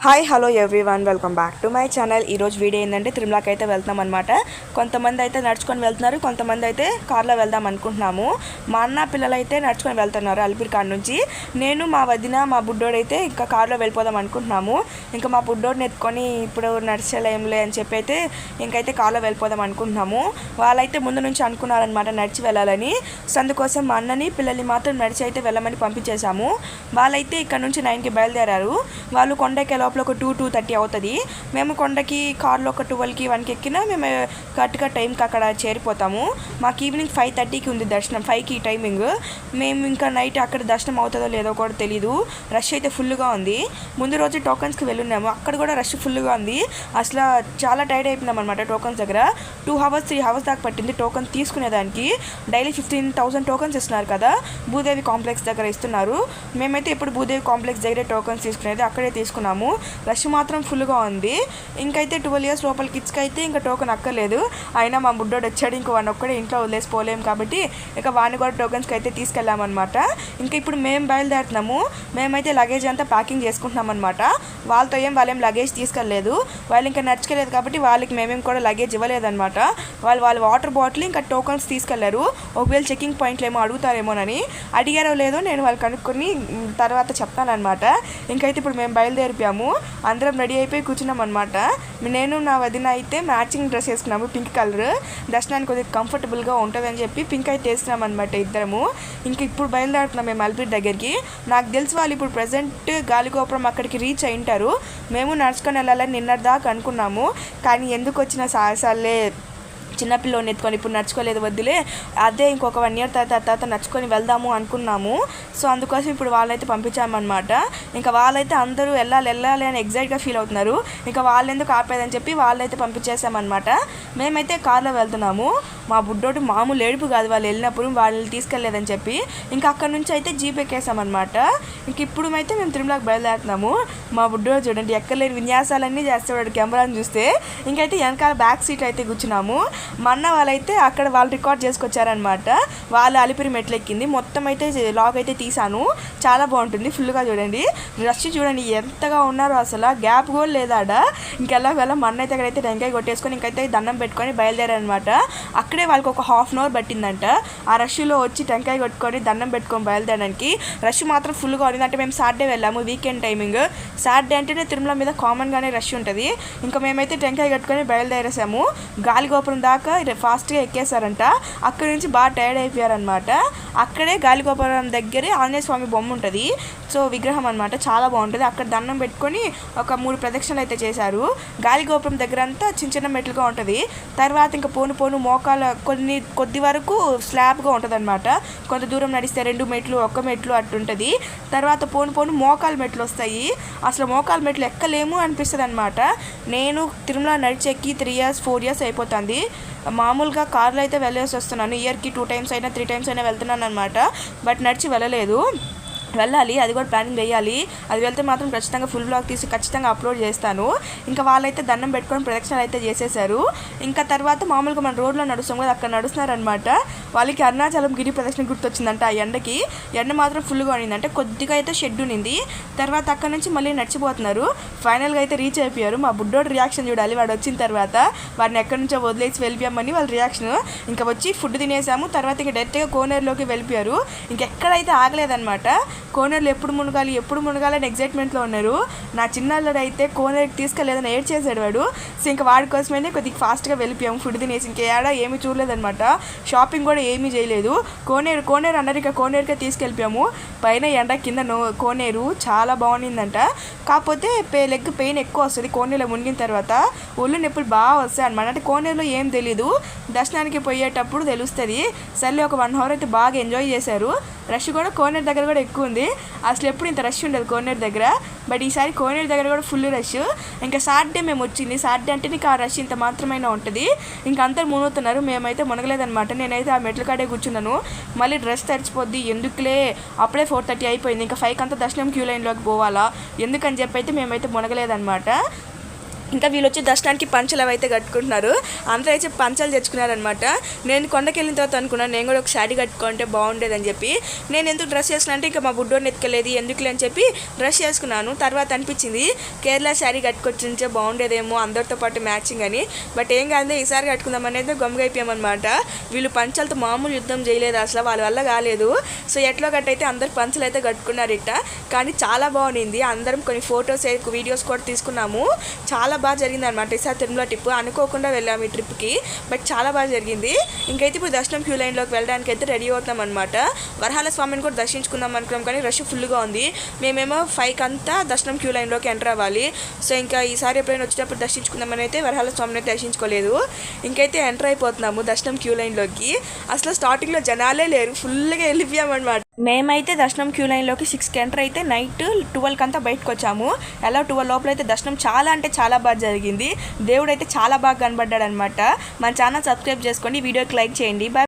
Hi hello everyone, welcome back to my channel. ఈరోజు video ఏంటంటే తిరుమలకి అయితే వెళ్తాం అనమాట. కొంతమంది అయితే నడుచుకొని వెళ్తున్నారు, కొంతమంది అయితే కార్లో వెళ్దాం అనుకుంటున్నాము. మా అన్న పిల్లలు అయితే నడుచుకొని వెళ్తున్నారు అలిపిరి కాడ నుంచి. నేను మా వదిన మా బుడ్డోడు అయితే ఇంకా కార్లో వెళ్ళిపోదాం అనుకుంటున్నాము. ఇంకా మా బుడ్డోడిని ఎత్తుకొని ఇప్పుడు నడిచలేంలే అని చెప్పి అయితే ఇంకైతే కార్లో వెళ్ళిపోదాం అనుకుంటున్నాము. వాళ్ళైతే ముందు నుంచి అనుకున్నారనమాట నడిచి వెళ్ళాలని. సో అందుకోసం మా అన్నని పిల్లల్ని మాత్రం నడిచి అయితే వెళ్ళమని పంపించేశాము. వాళ్ళైతే ఇక్కడ నుంచి 9కి బయలుదేరారు. వాళ్ళు కొండకి లోపల ఒక 2-2:30 అవుతుంది. మేము కొండకి కార్లో ఒక 12కి 1కి ఎక్కినా మేము కరెక్ట్గా టైంకి అక్కడ చేరిపోతాము. మాకు ఈవినింగ్ 5:30కి ఉంది దర్శనం, 5కి టైమింగ్. మేము ఇంకా నైట్ అక్కడ దర్శనం అవుతుందో లేదో కూడా తెలీదు. రష్ అయితే ఫుల్గా ఉంది. ముందు రోజు టోకన్స్కి వెళ్ళున్నాము, అక్కడ కూడా రష్ ఫుల్గా ఉంది. అసలు చాలా టైర్డ్ అయిపోయినాం అనమాట. టోకన్స్ దగ్గర 2 hours 3 hours దాకా పట్టింది టోకన్స్ తీసుకునేదానికి. డైలీ 15,000 టోకన్స్ ఇస్తున్నారు కదా, భూదేవి కాంప్లెక్స్ దగ్గర ఇస్తున్నారు. మేమైతే ఇప్పుడు భూదేవి కాంప్లెక్స్ దగ్గరే టోకన్స్ తీసుకునేది, అక్కడే తీసుకున్నాము. రష్ మాత్రం ఫుల్గా ఉంది. ఇంకైతే 12 years లోపల కిడ్స్కి అయితే ఇంకా టోకెన్ అక్కర్లేదు. అయినా మా బుడ్డోడు వచ్చాడు, ఇంకో వాడిని ఒక్కడే ఇంట్లో వదిలేసిపోలేము కాబట్టి ఇక వాడిని కూడా టోకెన్స్కి అయితే తీసుకెళ్ళామన్నమాట. ఇంకా ఇప్పుడు మేము బయలుదేరుతున్నాము. మేమైతే లగేజ్ అంతా ప్యాకింగ్ చేసుకుంటున్నాం అనమాట. వాళ్ళేం లగేజ్ తీసుకెళ్ళలేదు. వాళ్ళు ఇంకా నడుచుకెళ్ళలేదు కాబట్టి వాళ్ళకి మేమేం కూడా లగేజ్ ఇవ్వలేదన్నమాట. వాళ్ళ వాటర్ బాటిల్ ఇంకా టోకన్స్ తీసుకెళ్లారు. ఒకవేళ చెకింగ్ పాయింట్లు ఏమో అడుగుతారేమోనని. అడిగారో లేదో నేను వాళ్ళు కనుక్కొని తర్వాత చెప్తానమాట. ఇంకైతే ఇప్పుడు మేము బయలుదేరిపోయాము. అందరం రెడీ అయిపోయి కూర్చున్నాం అనమాట. నేను నా వదిన అయితే మ్యాచింగ్ డ్రెస్ వేసుకున్నాము, పింక్ కలర్. దర్శనానికి కొద్దిగా కంఫర్టబుల్గా ఉంటుందని చెప్పి పింక్ అయితే వేసుకున్నాం అనమాట ఇద్దరము. ఇంక ఇప్పుడు బయలుదేరుతున్నాం మేము అలిపిరి దగ్గరికి. నాకు తెలిసి వాళ్ళు ఇప్పుడు ప్రజెంట్ గాలిగోపురం అక్కడికి రీచ్ అయింటారు. మేము నడుచుకొని వెళ్ళాలని నిన్నటిదాకా అనుకున్నాము, కానీ ఎందుకు వచ్చిన సాహసాలే, చిన్నపిల్లని ఎత్తుకొని ఇప్పుడు నడుచుకోలేదు వద్దులే, అదే ఇంకొక 1 year తర్వాత నడుచుకొని వెళ్దాము అనుకున్నాము. సో అందుకోసం ఇప్పుడు వాళ్ళైతే పంపించామన్నమాట. ఇంకా వాళ్ళైతే అందరూ వెళ్ళాలి అని ఎగ్జైట్గా ఫీల్ అవుతున్నారు. ఇంకా వాళ్ళు ఎందుకు ఆపేదని చెప్పి వాళ్ళైతే పంపించేసామన్నమాట. మేమైతే కార్లో వెళ్తున్నాము. మా బుడ్డోడు మామూలు ఏడుపు కాదు, వాళ్ళు వెళ్ళినప్పుడు వాళ్ళని తీసుకెళ్ళలేదని చెప్పి. ఇంకా అక్కడ నుంచి అయితే జీప్ ఎక్కేసామన్నమాట. ఇంక ఇప్పుడు అయితే మేము తిరుమలకి బయలుదేరుతున్నాము. మా బుడ్డోడు చూడండి ఎక్కలేని విన్యాసాలన్నీ చేస్తాడు కెమెరాని చూస్తే. ఇంకైతే వెనకాల బ్యాక్ సీట్ అయితే కూర్చున్నాము. మా అన్న వాళ్ళైతే అక్కడ వాళ్ళు రికార్డ్ చేసుకొచ్చారనమాట. వాళ్ళు అలిపిరి మెట్లు ఎక్కింది మొత్తం అయితే లాగ్ అయితే తీసాను. చాలా బాగుంటుంది, ఫుల్గా చూడండి. రష్ చూడండి ఎంతగా ఉన్నారో, అసలు గ్యాప్ కూడా లేదాడ. ఇంకెలా మా అన్న అయితే అక్కడైతే టెంకాయ కొట్టేసుకొని ఇంకైతే దండం పెట్టుకొని బయలుదేరారనమాట. అక్కడే వాళ్ళకి ఒక 1/2 hour పట్టిందంట ఆ రష్లో వచ్చి టెంకాయ కొట్టుకొని దండం పెట్టుకొని బయలుదేరడానికి. రష్ మాత్రం ఫుల్గా ఉంది. అంటే మేము సాటర్డే వెళ్ళాము, వీకెండ్ టైమింగ్. సాటర్డే అంటేనే తిరుమల మీద కామన్గానే రష్ ఉంటుంది. ఇంకా మేమైతే టెంకాయ కట్టుకొని బయలుదేరేసాము. గాలిగోపురం దాకా ఫాస్ట్గా ఎక్కేసారంట. అక్కడి నుంచి బాగా టైర్డ్ అయిపోయారనమాట. అక్కడే గాలిగోపురం దగ్గరే ఆంజనేయ స్వామి బొమ్మ ఉంటుంది, సో విగ్రహం అనమాట, చాలా బాగుంటుంది. అక్కడ దండం పెట్టుకొని ఒక 3 ప్రదక్షిణలు అయితే చేశారు. గాలిగోపురం దగ్గర అంతా చిన్న మెట్లుగా ఉంటుంది. తర్వాత ఇంకా పోను మోకాల కొద్ది వరకు స్లాబ్గా ఉంటుంది అనమాట. కొంత దూరం నడిస్తే 2 మెట్లు 1 మెట్లు అట్టుంటుంది. తర్వాత పోను మోకాల మెట్లు వస్తాయి. అసలు మోకాల మెట్లు ఎక్కలేము అనిపిస్తుంది అనమాట. నేను తిరుమల నడిచి ఎక్కి 3 years 4 years అయిపోతుంది. మామూలుగా కార్లో అయితే వెళ్ళేసి వస్తున్నాను. ఇయర్కి 2 times అయినా 3 times అయినా వెళ్తున్నాను అనమాట. బట్ నడిచి వెళ్ళలేదు. వెళ్ళాలి, అది కూడా ప్లానింగ్ వేయాలి. అది వెళ్తే మాత్రం ఖచ్చితంగా ఫుల్ బ్లాగ్ తీసి ఖచ్చితంగా అప్లోడ్ చేస్తాను. ఇంకా వాళ్ళైతే దండం పెట్టుకొని ప్రదక్షిణలు అయితే చేసేసారు. ఇంకా తర్వాత మామూలుగా మన రోడ్లో నడుస్తాం కదా, అక్కడ నడుస్తున్నారనమాట. వాళ్ళకి అరుణాచలం గిరి ప్రదక్షిణ గుర్తొచ్చిందంట. ఆ ఎండ మాత్రం ఫుల్గా ఉన్నిందంటే, కొద్దిగా అయితే షెడ్ ఉన్నింది. తర్వాత అక్కడ నుంచి మళ్ళీ నడిచిపోతున్నారు. ఫైనల్గా అయితే రీచ్ అయిపోయారు. మా బుడ్డోడు రియాక్షన్ చూడాలి, వాడు వచ్చిన తర్వాత. వాడిని ఎక్కడి నుంచో వదిలేసి వెళ్ళిపోయామని వాళ్ళ రియాక్షన్. ఇంకా వచ్చి ఫుడ్ తినేసాము. తర్వాత ఇంకా డైరెక్ట్గా కోనేరులోకి వెళ్ళిపోయారు. ఇంకెక్కడైతే ఆగలేదన్నమాట. కోనేరులో ఎప్పుడు మునగాలని ఎగ్జైట్మెంట్లో ఉన్నారు. నా చిన్నల్లుడు అయితే కోనేరుకి తీసుకెళ్ళలేదని ఏడ్చేసాడు వాడు. సో ఇంకా వాడి కోసమైనా కొద్దిగా ఫాస్ట్గా వెళ్ళిపోయాము ఫుడ్ తినేసి. ఇంకేడా ఏమీ చూడలేదన్నమాట, షాపింగ్ కూడా ఏమీ చేయలేదు. కోనేరు అన్నారు, ఇక కోనేరుకే తీసుకెళ్ళిపోయాము. పైన ఎండ, కింద కోనేరు చాలా బాగుండిందంట. కాకపోతే లెగ్ పెయిన్ ఎక్కువ వస్తుంది కోనేరులో మునిగిన తర్వాత. ఒళ్ళు నొప్పులు బాగా వస్తాయి అనమాట. అంటే కోనేరులో ఏం తెలీదు, దర్శనానికి పోయేటప్పుడు తెలుస్తుంది. సర్లే ఒక 1 hour అయితే బాగా ఎంజాయ్ చేశారు. రష్ కూడా కోనేరు దగ్గర కూడా ఎక్కువ ఉంది. అసలు ఎప్పుడు ఇంత రష్ ఉండదు కోనేరు దగ్గర, బట్ ఈసారి కోనేరు దగ్గర కూడా ఫుల్ రష్. ఇంకా సాటర్డే మేము వచ్చింది. సాటర్డే అంటే నీకు ఆ రష్ ఇంత మాత్రమైనా ఉంటుంది. ఇంకా అందరు మునుగుతున్నారు, మేమైతే మునగలేదనమాట. నేనైతే ఆ మెట్ల కాడే కూర్చున్నాను. మళ్ళీ డ్రెస్ తడిచిపోద్ది ఎందుకులే, అప్పుడే 4:30 అయిపోయింది. ఇంకా 5 అంతా దర్శనం క్యూ లైన్లోకి పోవాలా, ఎందుకని చెప్పి అయితే మేమైతే మునగలేదనమాట. ఇంకా వీళ్ళు వచ్చి దర్శనానికి పంచలు అవైతే కట్టుకుంటున్నారు. అందరూ అయితే పంచలు తెచ్చుకున్నారనమాట. నేను కొండకి వెళ్ళిన తర్వాత అనుకున్నాను నేను కూడా ఒక శారీ కట్టుకుంటే బాగుండేదని చెప్పి. నేను ఎందుకు డ్రెస్ చేసుకున్నా అంటే ఇంకా మా బుడ్డోని ఎత్తుకెళ్ళేది ఎందుకులే అని చెప్పి డ్రెస్ చేసుకున్నాను. తర్వాత అనిపించింది కేరళ శారీ కట్టుకొచ్చింటే బాగుండేదేమో అందరితో పాటు మ్యాచింగ్ అని. బట్ ఏం కాదు, ఈసారి కట్టుకుందాం అనేది గమ్ముగైపోయామన్నమాట. వీళ్ళు పంచలతో మామూలు యుద్ధం చేయలేదు అసలు, వాళ్ళ వల్ల కాలేదు. సో ఎట్లో గట్టయితే అందరు పంచలు అయితే కట్టుకున్నారు ఇట్ట. కానీ చాలా బాగుండింది. అందరం కొన్ని ఫొటోస్ వీడియోస్ కూడా తీసుకున్నాము. చాలా బాగా జరిగింది అనమాట ఈసారి తిరుమల ట్రిప్. అనుకోకుండా వెళ్ళాము ఈ ట్రిప్కి, బట్ చాలా బాగా జరిగింది. ఇంకైతే ఇప్పుడు దర్శనం క్యూ లైన్లోకి వెళ్ళడానికి అయితే రెడీ అవుతాం అనమాట. వరహాల స్వామిని కూడా దర్శించుకుందాం అనుకున్నాం కానీ రష్ ఫుల్గా ఉంది. మేమేమో 5కి అంతా దర్శనం క్యూ లైన్లోకి ఎంటర్ అవ్వాలి. సో ఇంకా ఈసారి ఎప్పుడైనా వచ్చేటప్పుడు దర్శించుకుందామని అయితే వరహాల స్వామిని అయితే దర్శించుకోలేదు. ఇంకైతే ఎంటర్ అయిపోతున్నాము దర్శనం క్యూ లైన్లోకి. అసలు స్టార్టింగ్లో జనాలే లేరు, ఫుల్గా వెళ్ళిపోయామన్నమాట. మేమైతే దర్శనం క్యూ లైన్లోకి 6కి ఎంటర్ అయితే నైట్ 12కి అంతా బయటకు వచ్చాము. ఎలా 12 లోపల అయితే దర్శనం చాలా అంటే చాలా బాగా జరిగింది. దేవుడు అయితే చాలా బాగా కనబడ్డాడు అనమాట. మన ఛానల్ సబ్స్క్రైబ్ చేసుకోండి, వీడియోకి లైక్ చేయండి. బాయ్.